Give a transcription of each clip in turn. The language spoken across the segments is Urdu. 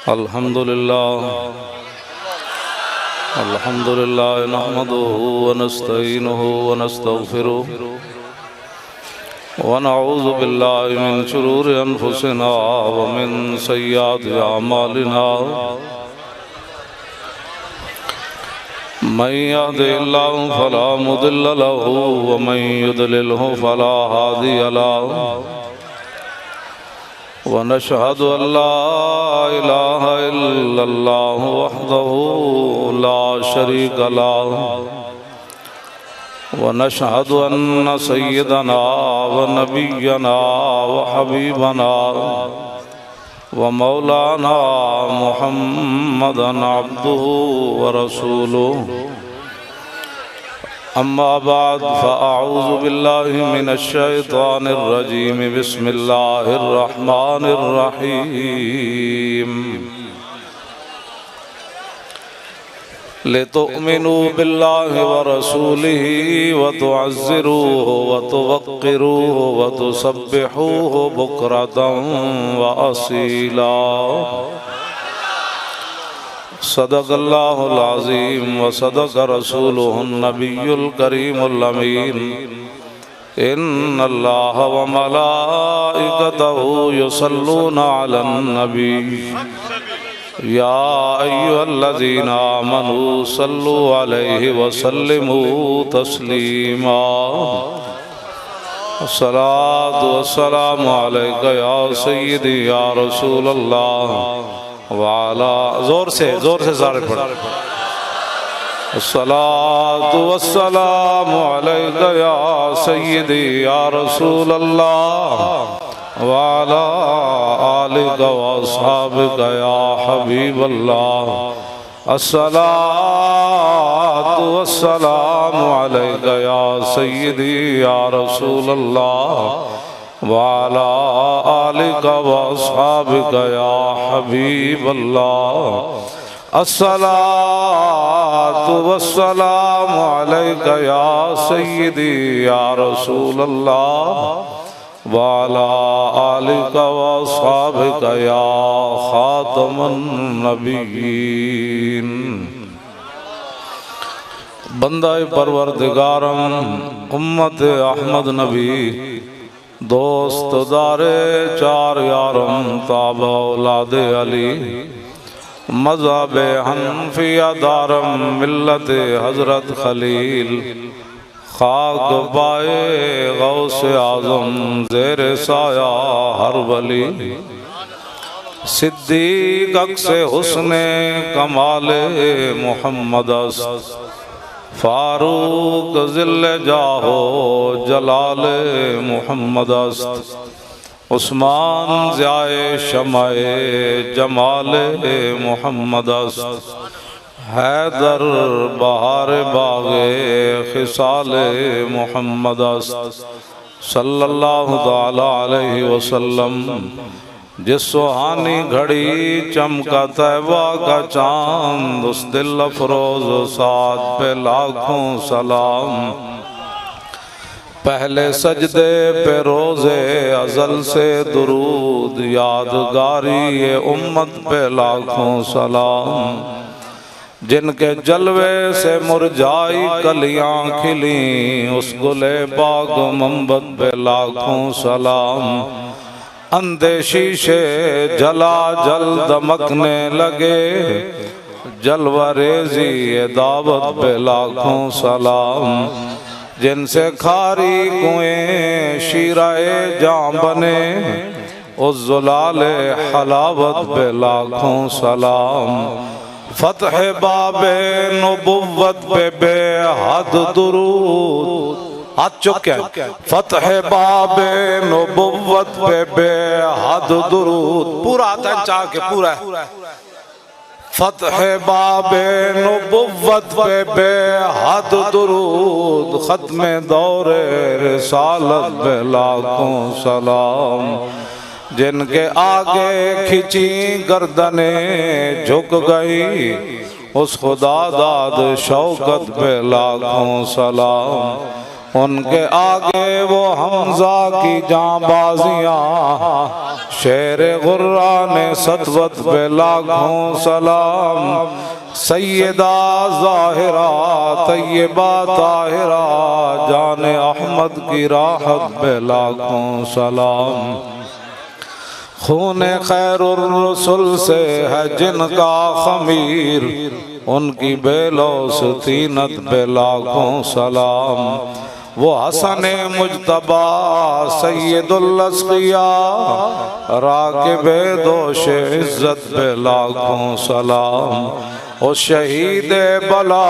الحمد لله نحمده ونستعينه ونستغفره ونعوذ بالله من شرور أنفسنا ومن سيئات أعمالنا من يهده الله فلا مضل له ومن يضلله فلا هادي له ونشهد أن لا إله إلا الله وحده لا شريك له ونشهد أن سيدنا ونبينا وحبيبنا ومولانا محمدا عبده ورسوله أما بعد فأعوذ بالله من الشيطان الرجيم بسم الله الرحمن الرحيم لتؤمنوا بالله ورسوله وتعزروه وتوقروه وتسبحوه بكرة وأصيلا صدق الله العظيم وصدق رسوله النبي الكريم الأمين إن الله وملائكته يصلون على النبي يا أيها الذين آمنوا صلوا عليه وسلموا تسليما الصلاة والسلام عليك يا سيدي يا رسول الله وعلى زور سے سارے پڑھ الصلاة والسلام عليك يا سيدي يا رسول الله وعلى آلك وأصحابك يا حبيب الله الصلاة والسلام عليك يا سيدي يا رسول الله وعلى آلك وأصحابك يا حبيب الله الصلاة والسلام عليك يا سيدي يا رسول الله وعلى آلك وأصحابك يا خاتم النبيين بندہ پروردگارم امت احمد نبی دوست دار چار یارم تابع اولاد علی مذہب حنفیہ دارم ملت حضرت خلیل خاک پائے غوث اعظم زیر سایہ ہر ولی صدیق عکس حسن کمال محمد است فاروق ذل جاہو جلال محمد است عثمان ضیائے شمع جمال محمد است حیدر بہار باغ خصال محمد است صلی اللہ تعالی علیہ وسلم جس سہانی گھڑی چمکا طیبہ کا چاند اس دل افروز و ساتھ پہ لاکھوں سلام پہلے سجدے پہ روزے ازل سے درود یادگاری امت پہ لاکھوں سلام جن کے جلوے سے مرجائی کلیاں کھلیں اس گلے پاک منبت پہ لاکھوں سلام اندھے شیشے جلا جل دمکنے لگے جلوہ ریزی دعوت پہ لاکھوں سلام جن سے کھاری کنویں شیرہ جاں بنے اس زلال حلاوت پہ لاکھوں سلام فتح باب نبوت پہ بے حد درود ہاتھ چکے فتح باب نبوت پہ بے حد درود پورا آتا ہے چاہ کے پورا ہے فتح باب نبوت پہ بے حد درود ختم دور رسالت پہ لاکھوں سلام جن کے آگے کھچی گردنیں جھک گئی اس خدا داد شوکت پہ لاکھوں سلام ان کے آگے وہ حمزہ کی جاں بازیاں، شیر غرہ نے سطوت پہ لاکھوں سلام، سیدہ ظاہرہ طیبہ طاہرہ جان احمد کی راحت پہ لاکھوں سلام، خون خیر الرسل سے ہے جن کا خمیر، ان کی بے لوث طینت پہ لاکھوں سلام، وہ حسن مجتبی سید الاسقیاء راکب دوش عزت پہ لاکھوں سلام، او شہید بلا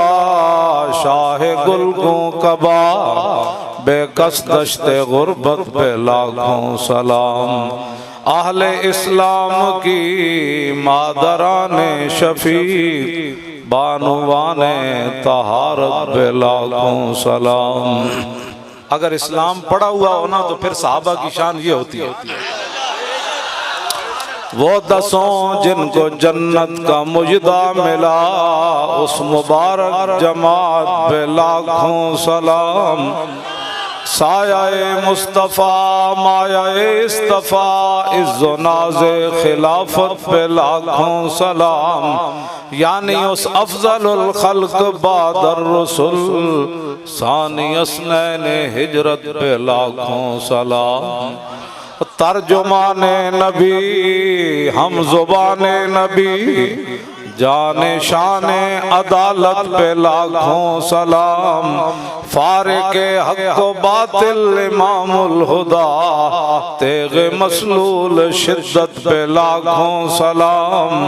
شاہ گلگوں کبا بے کس دشت غربت پہ لاکھوں سلام، اہل اسلام کی مادران شفیق بانوان طہارت پہ لاکھوں سلام۔ اگر اسلام پڑا ہوا ہونا تو پھر صحابہ کی شان یہ ہوتی ہے، وہ 10 جن کو جنت کا مجدہ ملا، اس مبارک جماعت پہ لاکھوں سلام، سایہ مصطفیٰ مایہ اصطفیٰ عز و ناز خلافت پہ لاکھوں سلام، یعنی اس افضل الخلق بعد الرسل ثانی اثنین ہجرت پہ لاکھوں سلام، ترجمان نبی ہم زبان نبی جان شان عدالت پہ لاکھوں سلام، فارق حق و باطل امام الہدا تیغ مسلول شدت پہ لاکھوں سلام،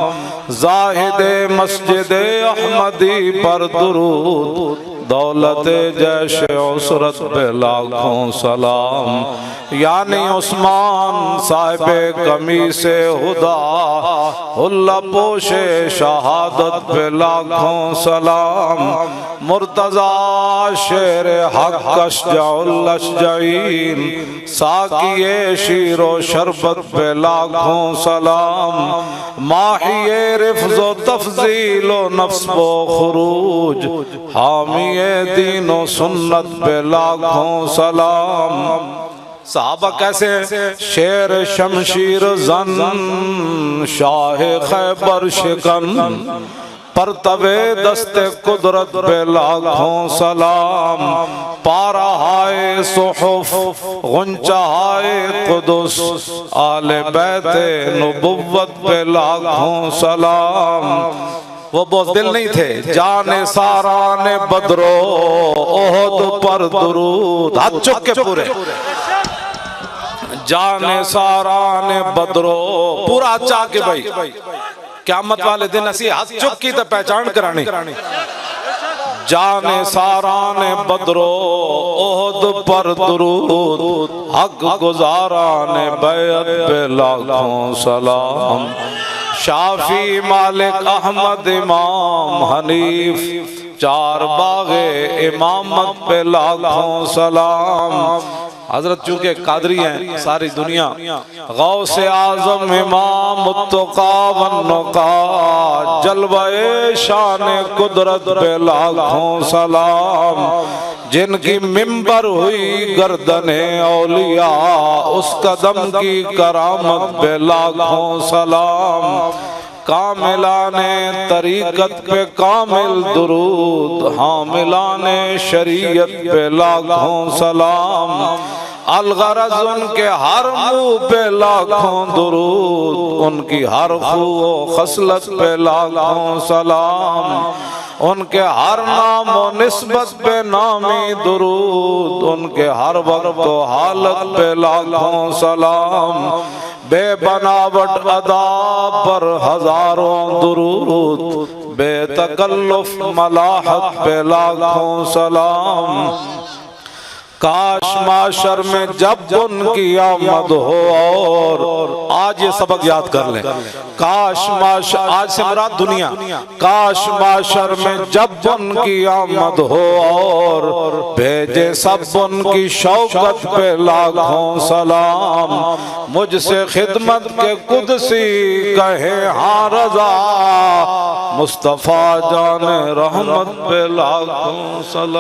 زاہد مسجد احمدی پر درود دولت جیش عسرت پہ لاکھوں سلام، یعنی عثمان صاحب قمیص ہدا حلہ پوش شہادت پہ لاکھوں سلام، مرتضی شیر حق اشجع الاشجعین ساقی شیر و شربت پہ لاکھوں سلام، ماحی رفض و تفضیل و نفس و خروج حامی دین و سنت پہ لاکھوں سلام، صحابہ کیسے ہیں؟ شیر شمشیر زن شاہ خیبر شکن پرتو دست قدرت پہ لاکھوں سلام، پارہائے صحف غنچہائے قدس آل بیت نبوت پہ لاکھوں سلام، وہ بزدل نہیں تھے، جان ساران بدرو احد پر درود، ہاتھ چک کے پورے، جان ساران بدرو پورا چاہ کے بھائی قیامت والے دن اسی ہاتھ چک کی تو پہچان کرانی، جان ساران بدرو احد پر درود حق گزاران بیعت پہ لاکھوں سلام، شافی مالک احمد امام حنیف چار باغ امامت پہ لاکھوں سلام، حضرت چونکہ قادری ہیں ساری دنیا، غوث اعظم امام التقا والنقا جلوہ شان قدرت پہ لاکھوں سلام، جن کی ممبر ہوئی گردن اولیاء اس قدم کی کرامت پہ لاکھوں سلام، کاملان طریقت پہ کامل درود حاملان شریعت پہ لاکھوں سلام، الغرض ان کے ہر منہ پہ لاکھوں درود، ان کی ہر خو و خصلت پہ لاکھوں سلام، ان کے ہر نام و نسبت پہ نامی درود، ان کے ہر وقت و حالت پہ لاکھوں سلام، بے بناوٹ ادا پر ہزاروں درود، بے تکلف ملاحت پہ لاکھوں سلام، کاش معاشر میں جب ان کی آمد ہو، اور آج یہ سبق یاد کر لیں، کاش معاشر آج سے مراد دنیا، کاش معاشر میں جب ان کی آمد ہو، اور بھیجے سب ان کی شوکت پہ لاکھوں سلام، مجھ سے خدمت کے قدسی کہے ہاں رضا، مصطفیٰ جان رحمت پہ لاکھوں سلام۔